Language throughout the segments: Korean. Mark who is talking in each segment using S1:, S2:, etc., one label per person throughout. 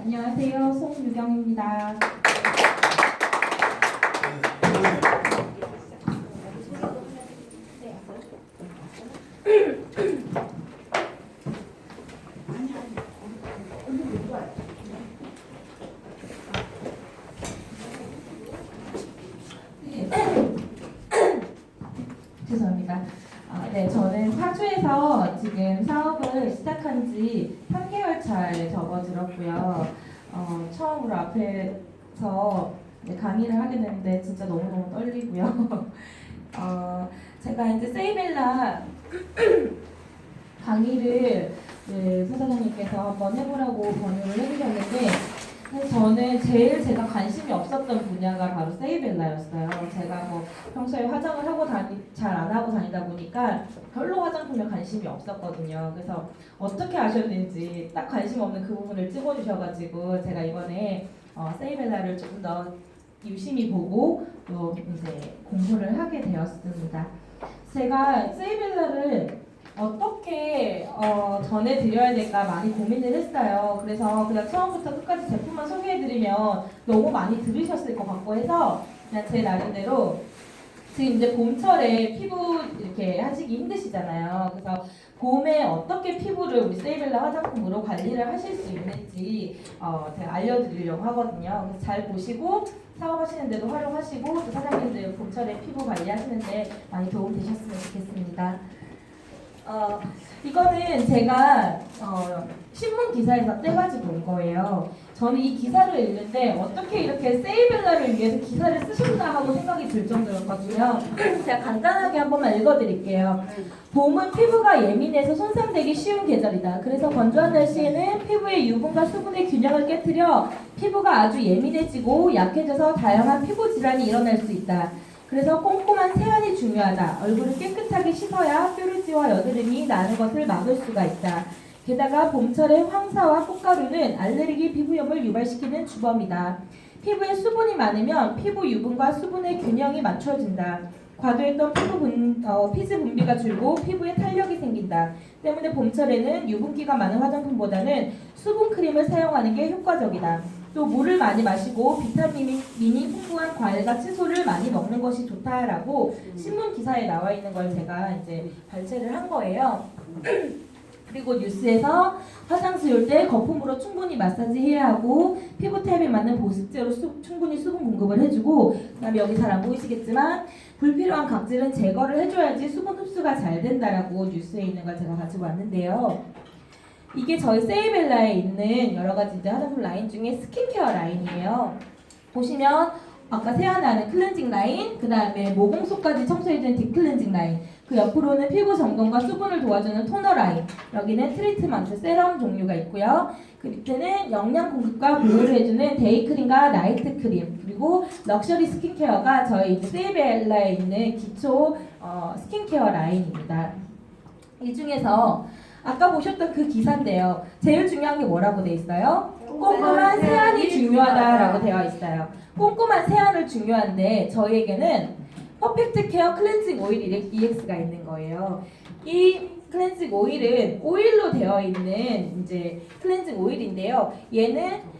S1: 안녕하세요. 송유경입니다. 죄송합니다. 네, 저는 파주에서 지금 사업을 시작한 지 3개월 차에 접어들었고요. 처음으로 앞에서 강의를 하게 됐는데 진짜 너무너무 떨리고요. 제가 이제 세이벨라 강의를 사장님께서 한번 해보라고 권유를 해주셨는데 저는 제가 관심이 없었던 분야가 바로 세이벨라였어요. 제가 뭐 평소에 화장을 하고 잘 안 하고 다니다 보니까 별로 화장품에 관심이 없었거든요. 그래서 어떻게 아셨는지 딱 관심 없는 그 부분을 찍어주셔가지고 제가 이번에 세이벨라를 조금 더 유심히 보고 또 이제 공부를 하게 되었습니다. 제가 세이벨라를 어떻게 전해드려야 될까 많이 고민을 했어요. 그래서 그냥 처음부터 끝까지 제품만 소개해드리면 너무 많이 들으셨을 것 같고 해서 그냥 제 나름대로 지금 이제 봄철에 피부 이렇게 하시기 힘드시잖아요. 그래서 봄에 어떻게 피부를 우리 세이벨라 화장품으로 관리를 하실 수 있는지 제가 알려드리려고 하거든요. 그래서 잘 보시고 사업하시는 데도 활용하시고 또 사장님들 봄철에 피부 관리하시는데 많이 도움 되셨으면 좋겠습니다. 이거는 제가 신문 기사에서 떼가지고 온 거예요. 저는 이 기사를 읽는데 어떻게 이렇게 세이벨라를 위해서 기사를 쓰셨나 하고 생각이 들 정도였거든요. 제가 간단하게 한 번만 읽어드릴게요. 봄은 피부가 예민해서 손상되기 쉬운 계절이다. 그래서 건조한 날씨에는 피부의 유분과 수분의 균형을 깨트려 피부가 아주 예민해지고 약해져서 다양한 피부 질환이 일어날 수 있다. 그래서 꼼꼼한 세안이 중요하다. 얼굴을 깨끗하게 씻어야 뾰루지와 여드름이 나는 것을 막을 수가 있다. 게다가 봄철의 황사와 꽃가루는 알레르기 피부염을 유발시키는 주범이다. 피부에 수분이 많으면 피부 유분과 수분의 균형이 맞춰진다. 과도했던 피지 분비가 줄고 피부에 탄력이 생긴다. 때문에 봄철에는 유분기가 많은 화장품보다는 수분 크림을 사용하는 게 효과적이다. 또 물을 많이 마시고 비타민이 풍부한 과일과 채소를 많이 먹는 것이 좋다라고 신문 기사에 나와 있는 걸 제가 이제 발췌를 한 거예요. 그리고 뉴스에서 화장 지울 때 거품으로 충분히 마사지해야 하고 피부 타입에 맞는 보습제로 충분히 수분 공급을 해주고 그다음에 여기 잘 안 보이시겠지만 불필요한 각질은 제거를 해줘야지 수분 흡수가 잘 된다라고 뉴스에 있는 걸 제가 가지고 왔는데요. 이게 저희 세이벨라에 있는 여러 가지 이제 화장품 라인 중에 스킨케어 라인이에요. 보시면 아까 세안하는 클렌징 라인, 그 다음에 모공 속까지 청소해주는 딥클렌징 라인, 그 옆으로는 피부 정돈과 수분을 도와주는 토너 라인, 여기는 트리트먼트, 세럼 종류가 있고요. 그 밑에는 영양 공급과 보호를 해주는 데이크림과 나이트 크림, 그리고 럭셔리 스킨케어가 저희 이제 세이벨라에 있는 기초 스킨케어 라인입니다. 이 중에서 아까 보셨던 그 기사인데요. 제일 중요한 게 뭐라고 돼 있어요? 꼼꼼한 세안이 중요하다라고 되어 있어요. 꼼꼼한 세안을 중요한데 저희에게는 퍼펙트 케어 클렌징 오일 EX가 있는 거예요. 이 클렌징 오일은 오일로 되어 있는 이제 클렌징 오일인데요. 얘는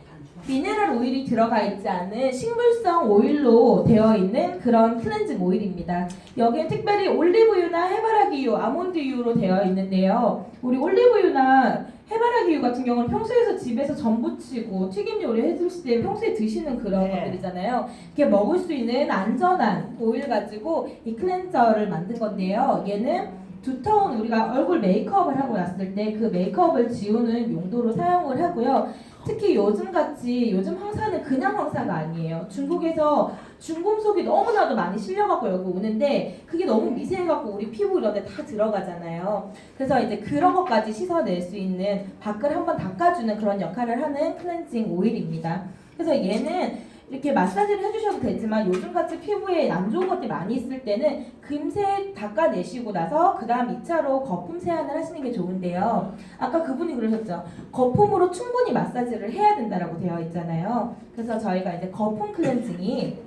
S1: 미네랄 오일이 들어가 있지 않은 식물성 오일로 되어 있는 그런 클렌징 오일입니다. 여기에 특별히 올리브유나 해바라기유, 아몬드유로 되어 있는데요. 우리 올리브유나 해바라기유 같은 경우는 평소에서 집에서 전 부치고 튀김 요리 해주실 때 평소에 드시는 그런 것들이잖아요. 이렇게 먹을 수 있는 안전한 오일 가지고 이 클렌저를 만든 건데요. 얘는 두터운 우리가 얼굴 메이크업을 하고 났을 때 그 메이크업을 지우는 용도로 사용을 하고요. 특히 요즘 황사는 그냥 황사가 아니에요. 중국에서 중금속이 너무나도 많이 실려갖고 여기 오는데 그게 너무 미세해갖고 우리 피부 이런 데 다 들어가잖아요. 그래서 이제 그런 것까지 씻어낼 수 있는 밖을 한번 닦아주는 그런 역할을 하는 클렌징 오일입니다. 그래서 얘는 이렇게 마사지를 해주셔도 되지만 요즘같이 피부에 안 좋은 것들이 많이 있을 때는 금세 닦아내시고 나서 그 다음 2차로 거품 세안을 하시는 게 좋은데요. 아까 그분이 그러셨죠. 거품으로 충분히 마사지를 해야 된다라고 되어 있잖아요. 그래서 저희가 이제 거품 클렌징이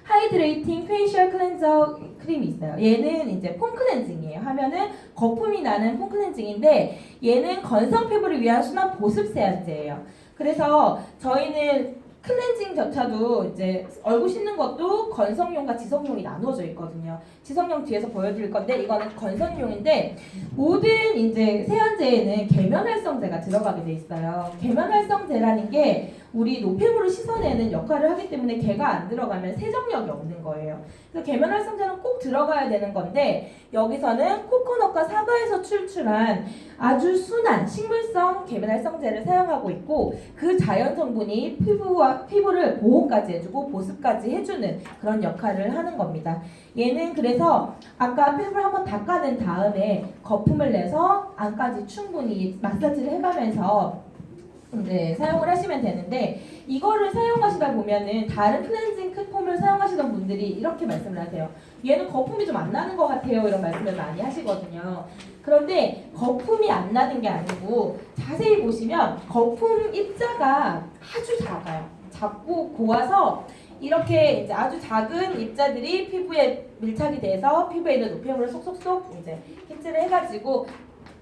S1: 하이드레이팅 페이셜 클렌저 크림이 있어요. 얘는 이제 폼 클렌징이에요. 하면은 거품이 나는 폼 클렌징인데 얘는 건성 피부를 위한 순한 보습 세안제예요. 그래서 저희는 클렌징조차도 이제 얼굴 씻는 것도 건성용과 지성용이 나누어져 있거든요. 지성용 뒤에서 보여드릴 건데 이거는 건성용인데 모든 이제 세안제에는 계면활성제가 들어가게 돼 있어요. 계면활성제라는 게 우리 노폐물을 씻어내는 역할을 하기 때문에 걔가 안 들어가면 세정력이 없는 거예요. 그래서 계면활성제는 꼭 들어가야 되는 건데 여기서는 코코넛과 사과에서 출출한 아주 순한 식물성 계면활성제를 사용하고 있고 그 자연 성분이 피부를 보호까지 해주고 보습까지 해주는 그런 역할을 하는 겁니다. 얘는 그래서 아까 피부를 한번 닦아낸 다음에 거품을 내서 안까지 충분히 마사지를 해가면서 이제 사용을 하시면 되는데 이거를 사용하시다 보면은 다른 클렌징 폼을 사용하시던 분들이 이렇게 말씀을 하세요. 얘는 거품이 좀 안 나는 것 같아요. 이런 말씀을 많이 하시거든요. 그런데 거품이 안 나는 게 아니고 자세히 보시면 거품 입자가 아주 작아요. 작고 고와서 이렇게 이제 아주 작은 입자들이 피부에 밀착이 돼서 피부에 있는 노폐물을 속속속 이제 캡처를 해가지고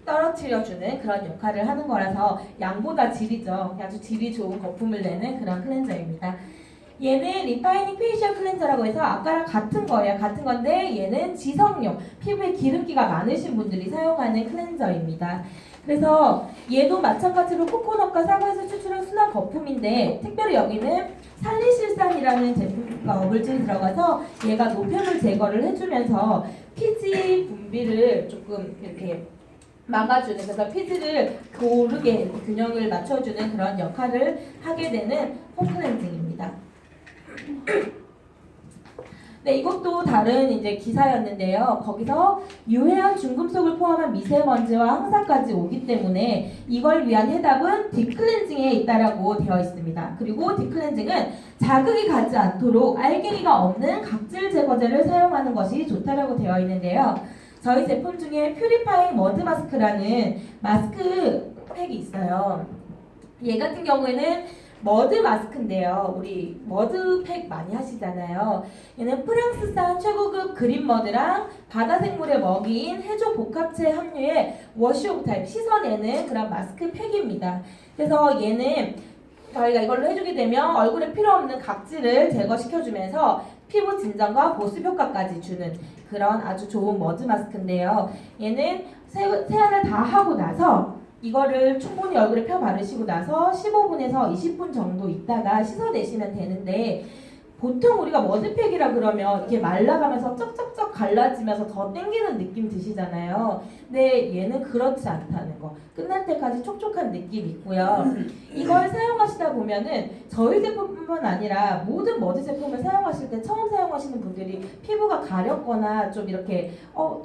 S1: 떨어뜨려주는 그런 역할을 하는 거라서 양보다 질이죠. 아주 질이 좋은 거품을 내는 그런 클렌저입니다. 얘는 리파이닝 페이셜 클렌저라고 해서 아까랑 같은 거예요. 같은 건데 얘는 지성용, 피부에 기름기가 많으신 분들이 사용하는 클렌저입니다. 그래서 얘도 마찬가지로 코코넛과 사과에서 추출한 순한 거품인데 특별히 여기는 살리실산이라는 제품 물질이 들어가서 얘가 노폐물 제거를 해주면서 피지 분비를 조금 이렇게 막아주는, 그래서 피지를 고르게 균형을 맞춰주는 그런 역할을 하게 되는 폼 클렌징입니다. 네, 이것도 다른 이제 기사였는데요. 거기서 유해한 중금속을 포함한 미세먼지와 황사까지 오기 때문에 이걸 위한 해답은 딥클렌징에 있다라고 되어 있습니다. 그리고 딥클렌징은 자극이 가지 않도록 알갱이가 없는 각질 제거제를 사용하는 것이 좋다라고 되어 있는데요. 저희 제품 중에 퓨리파잉 머드 마스크라는 마스크 팩이 있어요. 얘 같은 경우에는 머드 마스크인데요. 우리 머드팩 많이 하시잖아요. 얘는 프랑스산 최고급 그린 머드랑 바다 생물의 먹이인 해조 복합체 함유의 워시오브 타입 씻어내는 그런 마스크팩입니다. 그래서 얘는 저희가 이걸로 해주게 되면 얼굴에 필요 없는 각질을 제거시켜주면서 피부 진정과 보습 효과까지 주는 그런 아주 좋은 머드 마스크인데요. 얘는 세안을 다 하고 나서 이거를 충분히 얼굴에 펴 바르시고 나서 15분에서 20분 정도 있다가 씻어내시면 되는데 보통 우리가 머드팩이라 그러면 이렇게 말라가면서 쩍쩍쩍 갈라지면서 더 땡기는 느낌 드시잖아요. 근데 얘는 그렇지 않다는 거. 끝날 때까지 촉촉한 느낌 있고요. 이걸 사용하시다 보면은 저희 제품뿐만 아니라 모든 머드 제품을 사용하실 때 처음 사용하시는 분들이 피부가 가렵거나 좀 이렇게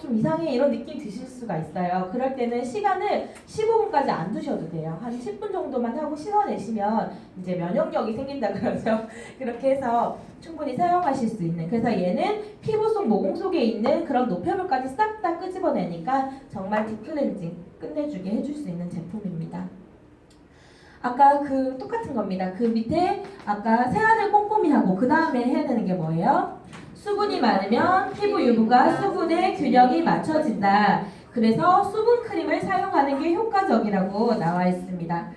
S1: 좀 이상해 이런 느낌 드실 수가 있어요. 그럴 때는 시간을 15분까지 안 두셔도 돼요. 한 10분 정도만 하고 씻어내시면 이제 면역력이 생긴다 그러죠. 그렇게 해서 충분히 사용하실 수 있는, 그래서 얘는 피부 속 모공 속에 있는 그런 노폐물까지 싹 다 끄집어내니까 정말 딥클렌징 끝내주게 해줄 수 있는 제품입니다. 아까 그 똑같은 겁니다. 그 밑에 아까 세안을 꼼꼼히 하고 그 다음에 해야 되는 게 뭐예요? 수분이 많으면 피부 유분과 수분의 균형이 맞춰진다. 그래서 수분 크림을 사용하는 게 효과적이라고 나와 있습니다.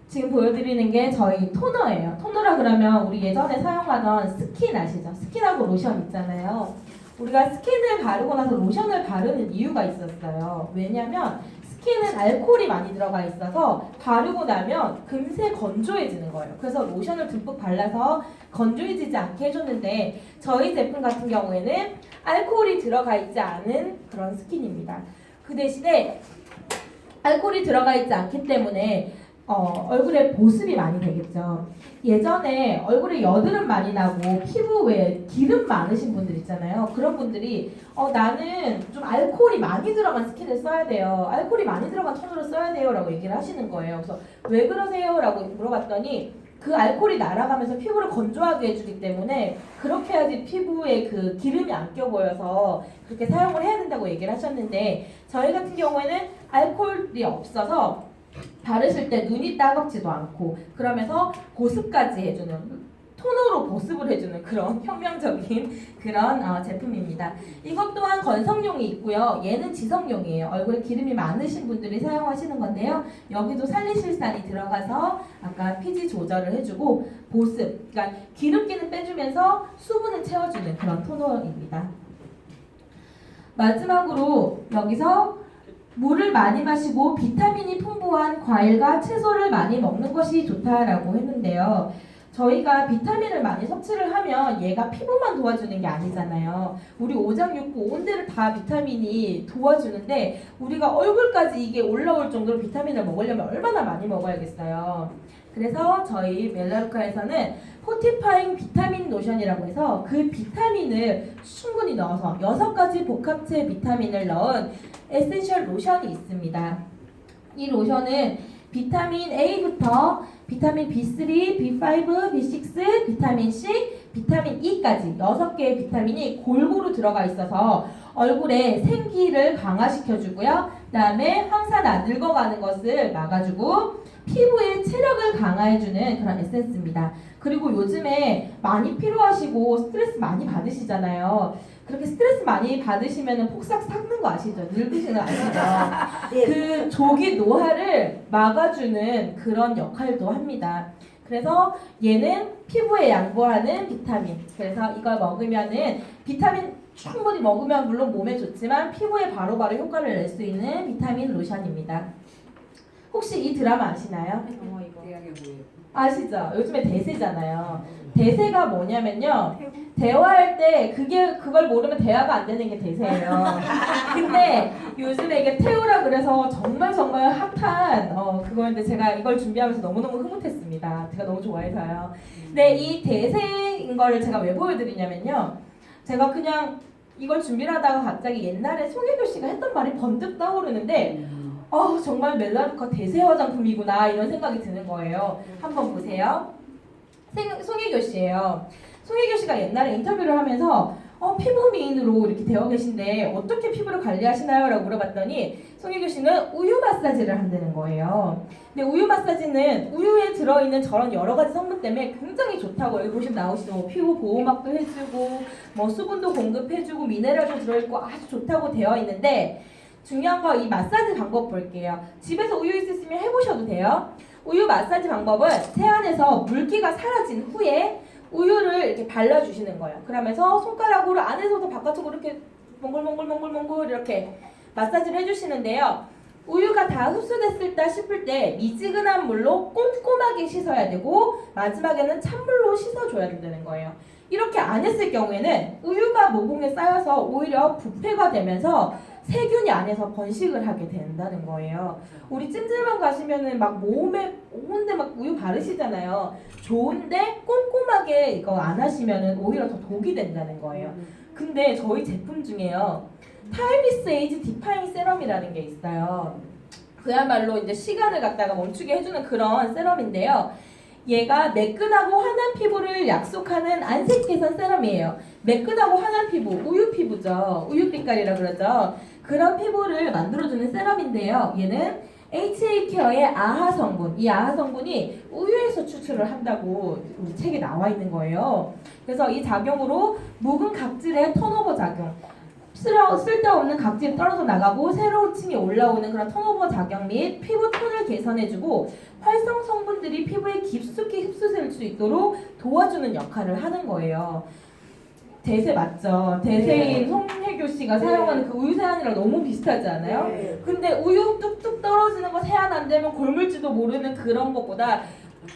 S1: 지금 보여드리는 게 저희 토너예요. 토너라 그러면 우리 예전에 사용하던 스킨 아시죠? 스킨하고 로션 있잖아요. 우리가 스킨을 바르고 나서 로션을 바르는 이유가 있었어요. 왜냐면 스킨은 알코올이 많이 들어가 있어서 바르고 나면 금세 건조해지는 거예요. 그래서 로션을 듬뿍 발라서 건조해지지 않게 해줬는데 저희 제품 같은 경우에는 알코올이 들어가 있지 않은 그런 스킨입니다. 그 대신에 알코올이 들어가 있지 않기 때문에 얼굴에 보습이 많이 되겠죠. 예전에 얼굴에 여드름 많이 나고 피부 외에 기름 많으신 분들 있잖아요. 그런 분들이 나는 좀 알코올이 많이 들어간 스킨을 써야 돼요. 알코올이 많이 들어간 토너를 써야 돼요. 라고 얘기를 하시는 거예요. 그래서 왜 그러세요? 라고 물어봤더니 그 알코올이 날아가면서 피부를 건조하게 해주기 때문에 그렇게 해야지 피부에 그 기름이 안 껴 보여서 그렇게 사용을 해야 된다고 얘기를 하셨는데 저희 같은 경우에는 알코올이 없어서 바르실 때 눈이 따갑지도 않고 그러면서 보습까지 해주는 톤으로 보습을 해주는 그런 혁명적인 그런 제품입니다. 이것 또한 건성용이 있고요. 얘는 지성용이에요. 얼굴에 기름이 많으신 분들이 사용하시는 건데요. 여기도 살리실산이 들어가서 아까 피지 조절을 해주고 보습, 그러니까 기름기는 빼주면서 수분을 채워주는 그런 토너입니다. 마지막으로 여기서 물을 많이 마시고 비타민이 풍부한 과일과 채소를 많이 먹는 것이 좋다라고 했는데요. 저희가 비타민을 많이 섭취를 하면 얘가 피부만 도와주는 게 아니잖아요. 우리 오장육부 온 데를 다 비타민이 도와주는데 우리가 얼굴까지 이게 올라올 정도로 비타민을 먹으려면 얼마나 많이 먹어야겠어요. 그래서 저희 멜라루카에서는 포티파잉 비타민 로션이라고 해서 그 비타민을 충분히 넣어서 6가지 복합체 비타민을 넣은 에센셜 로션이 있습니다. 이 로션은 비타민 A부터 비타민 B3, B5, B6, 비타민 C, 비타민 E까지 6개의 비타민이 골고루 들어가 있어서 얼굴에 생기를 강화시켜주고요. 그 다음에 항산 안 늙어가는 것을 막아주고 피부의 체력을 강화해주는 그런 에센스입니다. 그리고 요즘에 많이 피로하시고 스트레스 많이 받으시잖아요. 그렇게 스트레스 많이 받으시면 폭삭 삭는 거 아시죠? 늙으시는 거 아시죠? 그 조기 노화를 막아주는 그런 역할도 합니다. 그래서 얘는 피부에 양보하는 비타민. 그래서 이걸 먹으면은 비타민 충분히 먹으면 물론 몸에 좋지만 피부에 바로바로 효과를 낼 수 있는 비타민 로션입니다. 혹시 이 드라마 아시나요? 아시죠? 요즘에 대세잖아요. 대세가 뭐냐면요. 대화할 때 그걸 모르면 대화가 안 되는 게 대세예요. 근데 요즘에 이게 태우라 그래서 정말 핫한 그거였는데 제가 이걸 준비하면서 너무너무 흐뭇했습니다. 제가 너무 좋아해서요. 근데 이 대세인 거를 제가 왜 보여드리냐면요. 제가 그냥 이걸 준비를 하다가 갑자기 옛날에 송혜교 씨가 했던 말이 번뜩 떠오르는데 정말 멜라루카 대세 화장품이구나 이런 생각이 드는 거예요. 한번 보세요. 송혜교 씨예요. 송혜교 씨가 옛날에 인터뷰를 하면서 피부 미인으로 이렇게 되어 계신데 어떻게 피부를 관리하시나요? 라고 물어봤더니 송혜교 씨는 우유 마사지를 한다는 거예요. 근데 우유 마사지는 우유에 들어있는 저런 여러 가지 성분 때문에 굉장히 좋다고 여기 보시면 나오시죠. 뭐 피부 보호막도 해주고 뭐 수분도 공급해주고 미네랄도 들어있고 아주 좋다고 되어 있는데 중요한 거 이 마사지 방법 볼게요. 집에서 우유 있으시면 해보셔도 돼요. 우유 마사지 방법은 세안에서 물기가 사라진 후에 우유를 이렇게 발라주시는 거예요. 그러면서 손가락으로 안에서도 바깥쪽으로 이렇게 몽글몽글 이렇게 마사지를 해주시는데요. 우유가 다 흡수됐을까 싶을 때 미지근한 물로 꼼꼼하게 씻어야 되고 마지막에는 찬물로 씻어줘야 된다는 거예요. 이렇게 안 했을 경우에는 우유가 모공에 쌓여서 오히려 부패가 되면서 세균이 안에서 번식을 하게 된다는 거예요. 우리 찜질방 가시면은 막 몸에 온데 막 우유 바르시잖아요. 좋은데 꼼꼼하게 이거 안 하시면은 오히려 더 독이 된다는 거예요. 근데 저희 제품 중에요. 타임리스 에이지 디파잉 세럼이라는 게 있어요. 그야말로 이제 시간을 갖다가 멈추게 해주는 그런 세럼인데요. 얘가 매끈하고 환한 피부를 약속하는 안색 개선 세럼이에요. 매끈하고 환한 피부, 우유 피부죠. 우유 빛깔이라 그러죠. 그런 피부를 만들어주는 세럼인데요. 얘는 HA 케어의 아하 성분, 이 아하 성분이 우유에서 추출을 한다고 우리 책에 나와 있는 거예요. 그래서 이 작용으로 묵은 각질의 턴오버 작용, 쓸데없는 각질이 떨어져 나가고 새로운 층이 올라오는 그런 턴오버 작용 및 피부 톤을 개선해주고 활성 성분들이 피부에 깊숙이 흡수될 수 있도록 도와주는 역할을 하는 거예요. 대세 맞죠? 대세인 송혜교 씨가 사용하는 그 우유 세안이랑 너무 비슷하지 않아요? 근데 우유 뚝뚝 떨어지는 거 세안 안 되면 골물지도 모르는 그런 것보다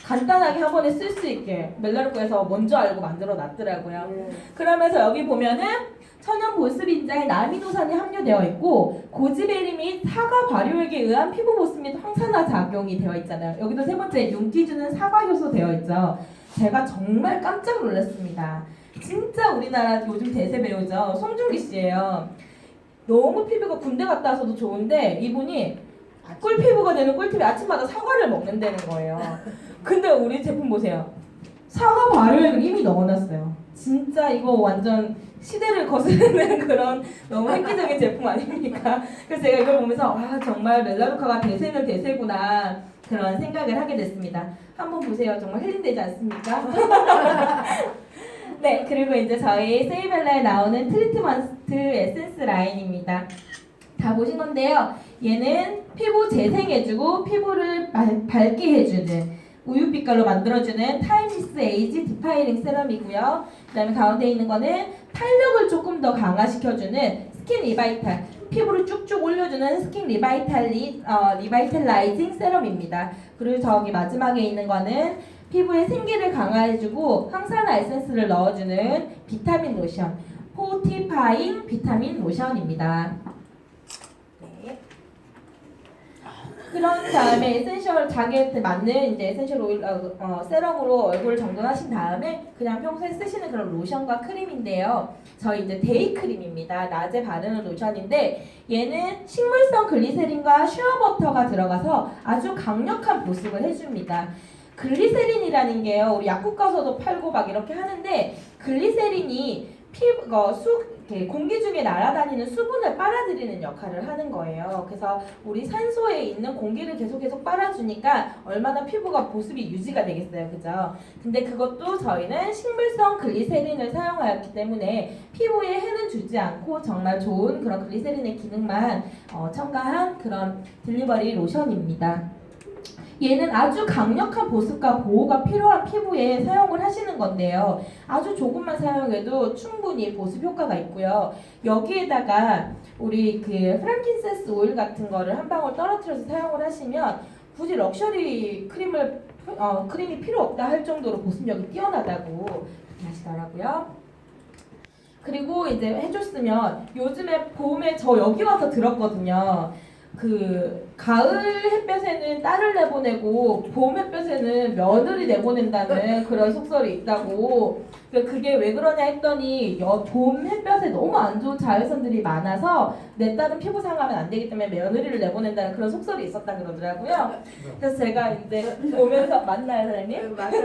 S1: 간단하게 한 번에 쓸 수 있게 멜라루카에서 먼저 알고 만들어 놨더라고요. 그러면서 여기 보면은 천연 보습 인자에 나미노산이 함유되어 있고 고지베리 및 사과 발효액에 의한 피부 보습 및 항산화 작용이 되어 있잖아요. 여기도 세 번째 윤기 주는 사과 효소 되어 있죠. 제가 정말 깜짝 놀랐습니다. 진짜 우리나라 요즘 대세 배우죠. 송중기 씨예요. 너무 피부가 군대 갔다 와서도 좋은데 이분이 꿀피부가 되는 꿀팁이 아침마다 사과를 먹는다는 거예요. 근데 우리 제품 보세요. 사과 발효액을 이미 넣어놨어요. 진짜 이거 완전 시대를 거스르는 그런 너무 획기적인 제품 아닙니까? 그래서 제가 이걸 보면서 아 정말 멜라루카가 대세는 대세구나 그런 생각을 하게 됐습니다. 한번 보세요. 정말 힐링되지 않습니까? 네, 그리고 이제 저희 세이벨라에 나오는 트리트먼트 에센스 라인입니다. 다 보신 건데요. 얘는 피부 재생해주고 피부를 밝게 해주는 우유빛깔로 만들어주는 타임리스 에이지 디파이링 세럼이고요. 그 다음에 가운데 있는 거는 탄력을 조금 더 강화시켜주는 스킨 리바이탈, 피부를 쭉쭉 올려주는 스킨 리바이탈라이징 세럼입니다. 그리고 저기 마지막에 있는 거는 피부의 생기를 강화해주고 항산화 에센스를 넣어주는 비타민 로션, 포티파잉 비타민 로션입니다. 네. 그런 다음에 에센셜 자기한테 맞는 이제 에센셜 오일 세럼으로 얼굴을 정돈하신 다음에 그냥 평소에 쓰시는 그런 로션과 크림인데요. 저희 이제 데이 크림입니다. 낮에 바르는 로션인데 얘는 식물성 글리세린과 슈어버터가 들어가서 아주 강력한 보습을 해줍니다. 글리세린이라는 게요, 우리 약국 가서도 팔고 막 이렇게 하는데 글리세린이 공기 중에 날아다니는 수분을 빨아들이는 역할을 하는 거예요. 그래서 우리 산소에 있는 공기를 계속 빨아주니까 얼마나 피부가 보습이 유지가 되겠어요, 그죠? 근데 그것도 저희는 식물성 글리세린을 사용하였기 때문에 피부에 해는 주지 않고 정말 좋은 그런 글리세린의 기능만 첨가한 그런 딜리버리 로션입니다. 얘는 아주 강력한 보습과 보호가 필요한 피부에 사용을 하시는 건데요. 아주 조금만 사용해도 충분히 보습 효과가 있고요. 여기에다가 우리 그 프랑킨센스 오일 같은 거를 한 방울 떨어뜨려서 사용을 하시면 굳이 럭셔리 크림이 필요 없다 할 정도로 보습력이 뛰어나다고 하시더라고요. 그리고 이제 해줬으면 요즘에 봄에 저 여기 와서 들었거든요. 그 가을 햇볕에는 딸을 내보내고 봄 햇볕에는 며느리 내보낸다는 그런 속설이 있다고. 그게 왜 그러냐 했더니 봄 햇볕에 너무 안 좋은 자외선들이 많아서 내 딸은 피부 상하면 안 되기 때문에 며느리를 내보낸다는 그런 속설이 있었다 그러더라고요. 그래서 제가 이제 보면서 맞나요, 사장님?
S2: 맞아요.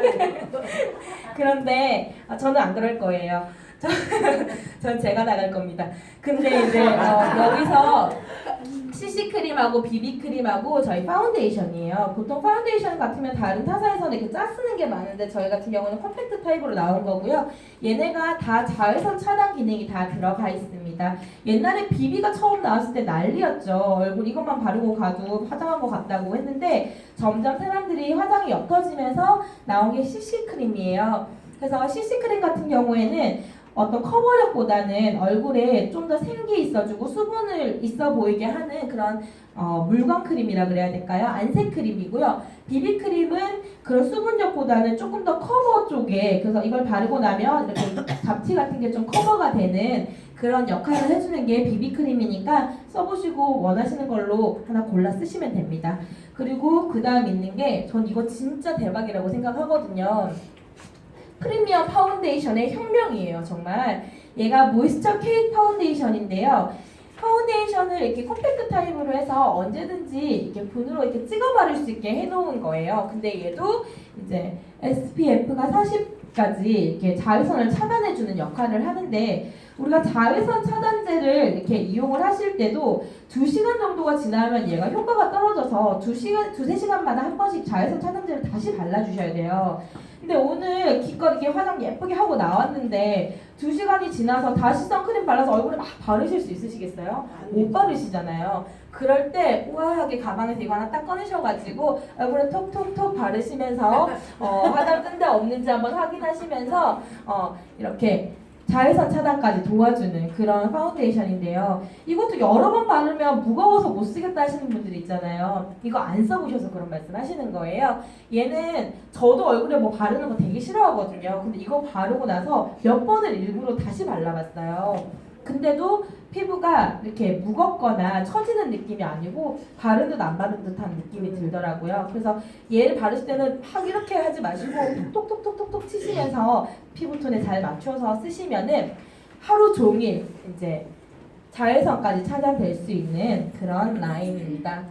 S1: 그런데 저는 안 그럴 거예요. 전 제가 나갈 겁니다. 근데 이제 여기서 CC크림하고 비비크림하고 저희 파운데이션이에요. 보통 파운데이션 같으면 다른 타사에서는 이렇게 짜 쓰는 게 많은데 저희 같은 경우는 컴팩트 타입으로 나온 거고요. 얘네가 다 자외선 차단 기능이 다 들어가 있습니다. 옛날에 비비가 처음 나왔을 때 난리였죠. 얼굴 이것만 바르고 가도 화장한 것 같다고 했는데 점점 사람들이 화장이 옅어지면서 나온 게 CC크림이에요. 그래서 CC크림 같은 경우에는 어떤 커버력보다는 얼굴에 좀 더 생기 있어주고 수분을 있어 보이게 하는 그런 물광 크림이라 그래야 될까요? 안색 크림이고요. 비비크림은 그런 수분력보다는 조금 더 커버 쪽에, 그래서 이걸 바르고 나면 이렇게 잡티 같은 게 좀 커버가 되는 그런 역할을 해주는 게 비비크림이니까 써보시고 원하시는 걸로 하나 골라 쓰시면 됩니다. 그리고 그 다음 있는 게 전 이거 진짜 대박이라고 생각하거든요. 프리미엄 파운데이션의 혁명이에요, 정말. 얘가 모이스처 케이크 파운데이션인데요. 파운데이션을 이렇게 컴팩트 타입으로 해서 언제든지 이렇게 분으로 이렇게 찍어 바를 수 있게 해놓은 거예요. 근데 얘도 이제 SPF가 40까지 이렇게 자외선을 차단해주는 역할을 하는데, 우리가 자외선 차단제를 이렇게 이용을 하실 때도 2시간 정도가 지나면 얘가 효과가 떨어져서 2-3시간마다 한 번씩 자외선 차단제를 다시 발라주셔야 돼요. 근데 오늘 기껏 이렇게 화장 예쁘게 하고 나왔는데 2시간이 지나서 다시 선크림 발라서 얼굴에 막 바르실 수 있으시겠어요? 못 바르시잖아요. 그럴 때 우아하게 가방에서 이거 하나 딱 꺼내셔가지고 얼굴에 톡톡톡 바르시면서 화장 끈 데 없는지 한번 확인하시면서 이렇게 자외선 차단까지 도와주는 그런 파운데이션인데요. 이것도 여러 번 바르면 무거워서 못 쓰겠다 하시는 분들이 있잖아요. 이거 안 써보셔서 그런 말씀 하시는 거예요. 얘는 저도 얼굴에 뭐 바르는 거 되게 싫어하거든요. 근데 이거 바르고 나서 몇 번을 일부러 다시 발라봤어요. 근데도 피부가 이렇게 무겁거나 처지는 느낌이 아니고 바른 듯 안 바른 듯한 느낌이 들더라고요. 그래서 얘를 바르실 때는 막 이렇게 하지 마시고 톡톡톡톡톡 치시면서 피부톤에 잘 맞춰서 쓰시면은 하루 종일 이제 자외선까지 차단될 수 있는 그런 라인입니다.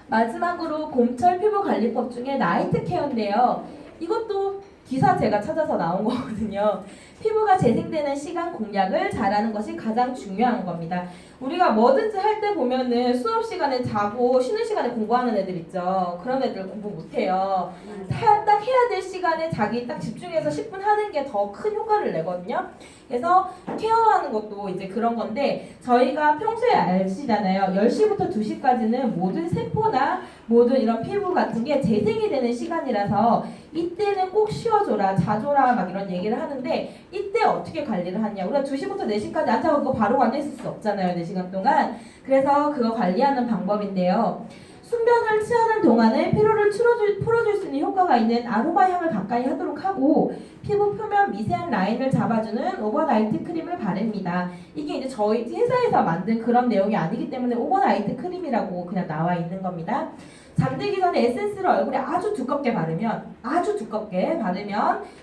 S1: 마지막으로 곰철 피부 관리법 중에 나이트 케어인데요. 이것도 기사 제가 찾아서 나온 거거든요. 피부가 재생되는 시간 공략을 잘하는 것이 가장 중요한 겁니다. 우리가 뭐든지 할 때 보면은 수업 시간에 자고 쉬는 시간에 공부하는 애들 있죠. 그런 애들 공부 못해요. 딱 해야 될 시간에 자기 딱 집중해서 10분 하는 게 더 큰 효과를 내거든요. 그래서 케어하는 것도 이제 그런 건데 저희가 평소에 아시잖아요. 10시부터 2시까지는 모든 세포나 모든 이런 피부 같은 게 재생이 되는 시간이라서 이때는 꼭 쉬어줘라, 자줘라 막 이런 얘기를 하는데 이때 어떻게 관리를 하냐. 우리가 2시부터 4시까지 앉아서 바로 앉아있을 수 없잖아요. 4시간 동안. 그래서 그거 관리하는 방법인데요. 숙면을 취하는 동안에 피로를 풀어줄 수 있는 효과가 있는 아로마 향을 가까이 하도록 하고 피부 표면 미세한 라인을 잡아주는 오버나이트 크림을 바릅니다. 이게 이제 저희 회사에서 만든 그런 내용이 아니기 때문에 오버나이트 크림이라고 그냥 나와 있는 겁니다. 잠들기 전에 에센스를 얼굴에 아주 두껍게 바르면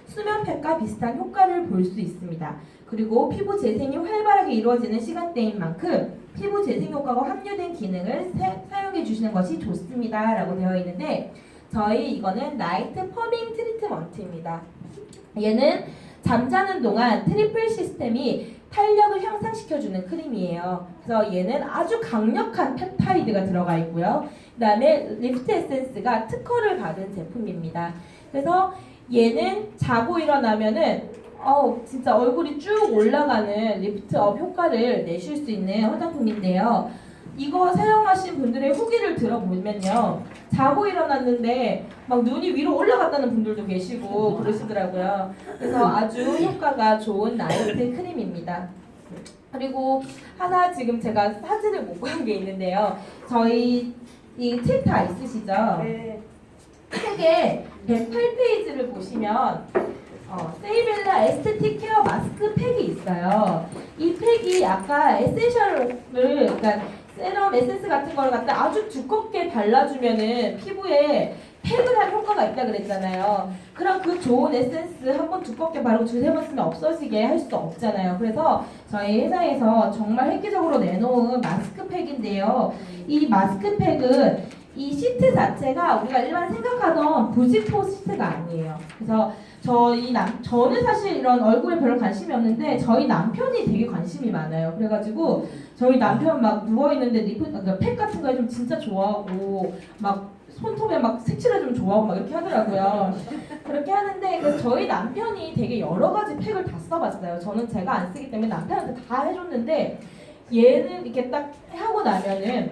S1: 수면팩과 비슷한 효과를 볼 수 있습니다. 그리고 피부 재생이 활발하게 이루어지는 시간대인 만큼 피부 재생 효과가 함유된 기능을 사용해 주시는 것이 좋습니다 라고 되어 있는데 저희 이거는 나이트 퍼밍 트리트먼트입니다. 얘는 잠자는 동안 트리플 시스템이 탄력을 향상시켜주는 크림이에요. 그래서 얘는 아주 강력한 펩타이드가 들어가 있고요. 그 다음에 리프트 에센스가 특허를 받은 제품입니다. 그래서 얘는 자고 일어나면은 진짜 얼굴이 쭉 올라가는 리프트업 효과를 내실 수 있는 화장품인데요. 이거 사용하신 분들의 후기를 들어보면요. 자고 일어났는데 막 눈이 위로 올라갔다는 분들도 계시고 그러시더라고요. 그래서 아주 효과가 좋은 나이트 크림입니다. 그리고 하나 지금 제가 사진을 못 본 게 있는데요. 저희 이 책 다 있으시죠?
S2: 네.
S1: 책의 108페이지를 보시면 세이벨라 에스테틱 케어 마스크 팩이 있어요. 이 팩이 아까 에센셜을 그러니까 세럼 에센스 같은 걸 갖다 아주 두껍게 발라주면은 피부에 팩을 할 효과가 있다 그랬잖아요. 그럼 그 좋은 에센스 한번 두껍게 바르고 2-3번 쓰면 없어지게 할 수 없잖아요. 그래서 저희 회사에서 정말 획기적으로 내놓은 마스크팩인데요. 이 마스크팩은 이 시트 자체가 우리가 일반 생각하던 부직포 시트가 아니에요. 그래서 저는 사실 이런 얼굴에 별로 관심이 없는데 저희 남편이 되게 관심이 많아요. 그래가지고 저희 남편 막 누워있는데 팩 같은 거 해주면 진짜 좋아하고 막 손톱에 막 색칠해주면 좋아하고 막 이렇게 하더라고요. 그렇게 하는데 그래서 저희 남편이 되게 여러 가지 팩을 다 써봤어요. 저는 제가 안 쓰기 때문에 남편한테 다 해줬는데 얘는 이렇게 딱 하고 나면은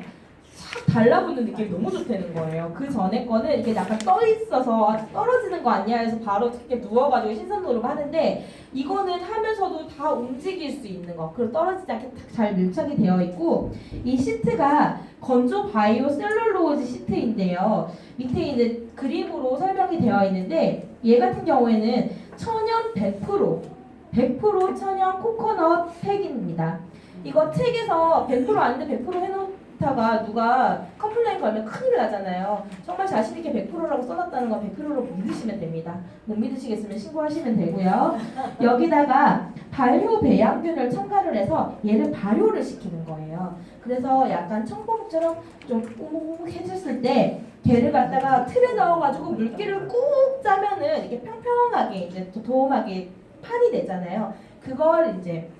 S1: 싹 달라붙는 느낌이 너무 좋다는 거예요. 그 전에 거는 이게 약간 떠 있어서 떨어지는 거 아니야 해서 바로 이렇게 누워가지고 신선 노르고 하는데 이거는 하면서도 다 움직일 수 있는 거. 그리고 떨어지지 않게 잘 밀착이 되어 있고 이 시트가 건조 바이오 셀룰로즈 시트인데요. 밑에 이제 그림으로 설명이 되어 있는데 얘 같은 경우에는 천연 100% 천연 코코넛 팩입니다. 이거 책에서 100% 아닌데 100% 해놓다가 누가 컴플레인 걸면 큰일 나잖아요. 정말 자신있게 100%라고 써놨다는 건 100%로 믿으시면 됩니다. 못 믿으시겠으면 신고하시면 되고요. 여기다가 발효 배양균을 첨가를 해서 얘를 발효를 시키는 거예요. 그래서 약간 청포묵처럼 좀 뽀목해졌을 때 걔를 갖다가 틀에 넣어가지고 물기를 꾹 짜면은 이렇게 평평하게 이제 도톰하게 판이 되잖아요. 그걸 이제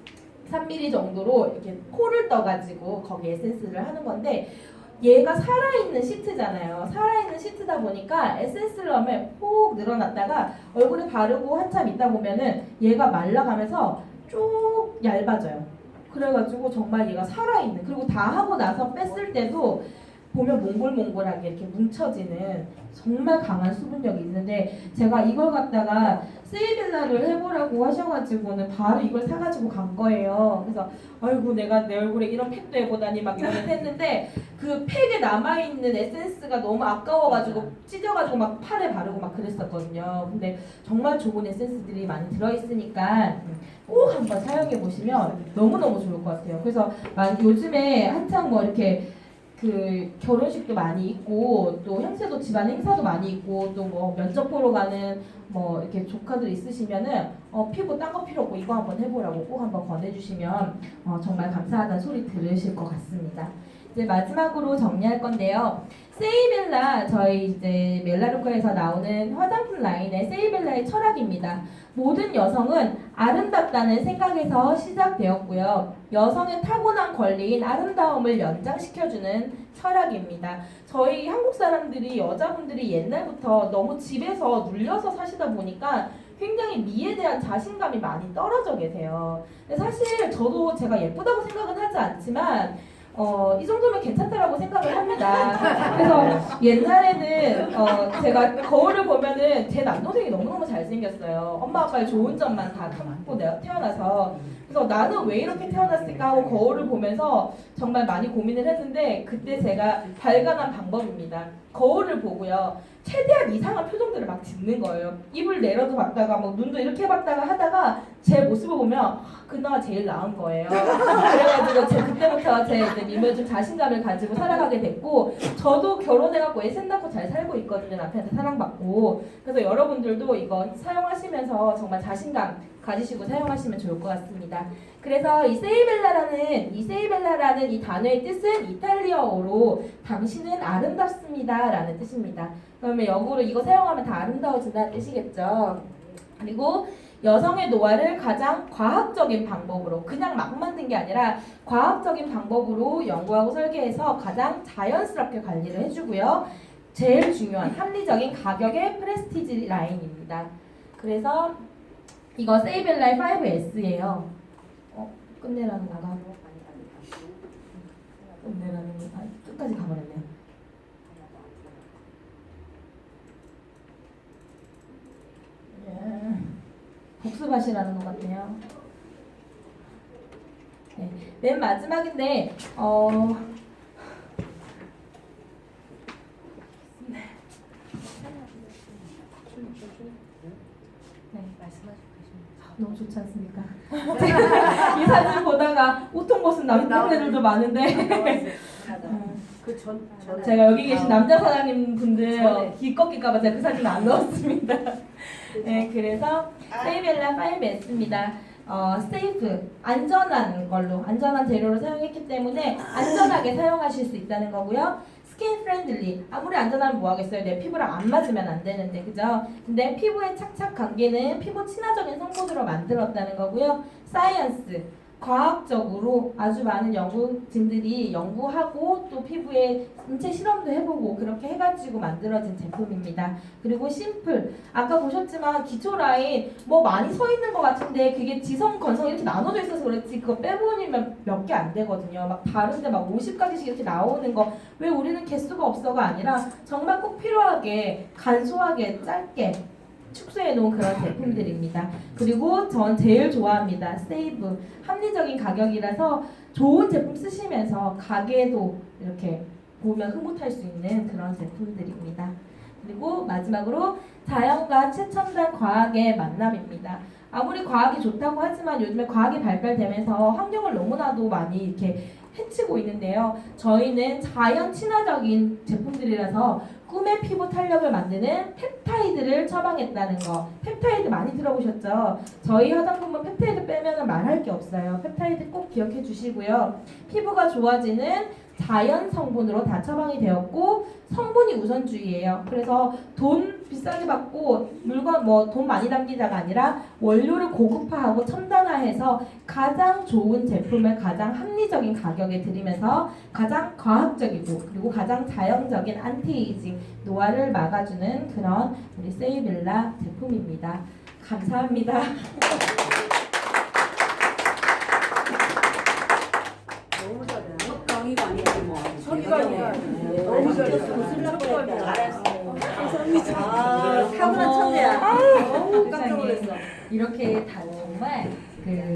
S1: 3mm 정도로 이렇게 코를 떠가지고 거기에 에센스를 하는 건데 얘가 살아있는 시트잖아요. 살아있는 시트다 보니까 에센스를 넣으면 폭 늘어났다가 얼굴에 바르고 한참 있다 보면은 얘가 말라가면서 쭉 얇아져요. 그래가지고 정말 얘가 살아있는 그리고 다 하고 나서 뺐을 때도 보면 몽골몽골하게 이렇게 뭉쳐지는 정말 강한 수분력이 있는데 제가 이걸 갖다가 세이빌라를 해보라고 하셔가지고는 바로 이걸 사가지고 간 거예요. 그래서 아이고 내가 내 얼굴에 이런 팩도 해보다니 막 이러면서 했는데 그 팩에 남아있는 에센스가 너무 아까워가지고 찢어가지고 막 팔에 바르고 막 그랬었거든요. 근데 정말 좋은 에센스들이 많이 들어있으니까 꼭 한번 사용해보시면 너무너무 좋을 것 같아요. 그래서 요즘에 한창 뭐 이렇게 그 결혼식도 많이 있고 또 형제도 집안 행사도 많이 있고 또 뭐 면접 보러 가는 뭐 이렇게 조카들 있으시면은 피부 딴 거 필요 없고 이거 한번 해보라고 꼭 한번 권해주시면 정말 감사하다는 소리 들으실 것 같습니다. 이제 마지막으로 정리할 건데요. 세이벨라, 저희 이제 멜라루카에서 나오는 화장품 라인의 세이벨라의 철학입니다. 모든 여성은 아름답다는 생각에서 시작되었고요. 여성의 타고난 권리인 아름다움을 연장시켜주는 철학입니다. 저희 한국 사람들이, 여자분들이 옛날부터 너무 집에서 눌려서 사시다 보니까 굉장히 미에 대한 자신감이 많이 떨어져 계세요. 근데 사실 저도 제가 예쁘다고 생각은 하지 않지만 이 정도면 괜찮다라고 생각을 합니다. 그래서 옛날에는 제가 거울을 보면은 제 남동생이 너무너무 잘생겼어요. 엄마 아빠의 좋은 점만 다 담고 내가 태어나서. 그래서 나는 왜 이렇게 태어났을까 하고 거울을 보면서 정말 많이 고민을 했는데 그때 제가 발견한 방법입니다. 거울을 보고요. 최대한 이상한 표정들을 막 짓는 거예요. 입을 내려도 봤다가 막 눈도 이렇게 봤다가 하다가 제 모습을 보면 그나마 제일 나은 거예요. 그래가지고 그때부터 제 미모에 좀 자신감을 가지고 살아가게 됐고 저도 결혼해갖고 애 셋 낳고 잘 살고 있거든요. 남편한테 사랑받고. 그래서 여러분들도 이거 사용하시면서 정말 자신감 가지시고 사용하시면 좋을 것 같습니다. 그래서 이 세이벨라라는 이 단어의 뜻은 이탈리아어로 당신은 아름답습니다 라는 뜻입니다. 그러면 역으로 이거 사용하면 다 아름다워진다는 뜻이겠죠. 그리고 여성의 노화를 가장 과학적인 방법으로, 그냥 막 만든 게 아니라 과학적인 방법으로 연구하고 설계해서 가장 자연스럽게 관리를 해주고요. 제일 중요한 합리적인 가격의 프레스티지 라인입니다. 그래서 이거 세이벨라의 5S예요. 끝내라는 건가? 끝내라는 건가? 끝까지 가버렸네요. 복습하시라는 것 같네요. 네, 맨 마지막인데 너무 좋지 않습니까? 이 사진 보다가 우통 벗은 남자들도 많은데 제가 여기 계신 남자 사장님 분들 기껍길까봐 제가 그 사진을 안 넣었습니다. 네, 그래서 세이벨라 5S입니다. 세이프, 안전한 걸로, 안전한 재료로 사용했기 때문에 안전하게 사용하실 수 있다는 거고요. 스킨 프렌들리, 아무리 안전하면 뭐 하겠어요. 내 피부랑 안 맞으면 안 되는데, 그죠? 근데 피부의 착착 관계는 피부 친화적인 성분으로 만들었다는 거고요. 사이언스, 과학적으로 아주 많은 연구진들이 연구하고 또 피부에 인체 실험도 해보고 그렇게 해가지고 만들어진 제품입니다. 그리고 심플, 아까 보셨지만 기초 라인 뭐 많이 서 있는 것 같은데 그게 지성, 건성 이렇게 나눠져 있어서 그렇지 그거 빼보면 몇 개 안 되거든요. 막 다른데 막 50가지씩 이렇게 나오는 거 왜 우리는 개수가 없어가 아니라 정말 꼭 필요하게 간소하게 짧게 축소해 놓은 그런 제품들입니다. 그리고 전 제일 좋아합니다. 세이브. 합리적인 가격이라서 좋은 제품 쓰시면서 가게도 이렇게 보면 흐뭇할 수 있는 그런 제품들입니다. 그리고 마지막으로 자연과 최첨단 과학의 만남입니다. 아무리 과학이 좋다고 하지만 요즘에 과학이 발달되면서 환경을 너무나도 많이 이렇게 해치고 있는데요. 저희는 자연 친화적인 제품들이라서 꿈의 피부 탄력을 만드는 펩타이드를 처방했다는 거. 펩타이드 많이 들어보셨죠? 저희 화장품은 펩타이드 빼면 말할 게 없어요. 펩타이드 꼭 기억해 주시고요. 피부가 좋아지는 자연 성분으로 다 처방이 되었고 성분이 우선주의예요. 그래서 돈 비싸게 받고 물건 뭐 돈 많이 담기자가 아니라 원료를 고급화하고 첨단화해서 가장 좋은 제품을 가장 합리적인 가격에 드리면서 가장 과학적이고 그리고 가장 자연적인 안티에이징 노화를 막아주는 그런 우리 세이벨라 제품입니다. 감사합니다.
S2: 너무 잘해. 강의가 아니고 뭐.
S3: 소리가 너무 잘해.
S2: 알았어.
S3: 타고난 천재야.
S2: 깜짝 놀랐어.
S1: 이렇게 다 정말 그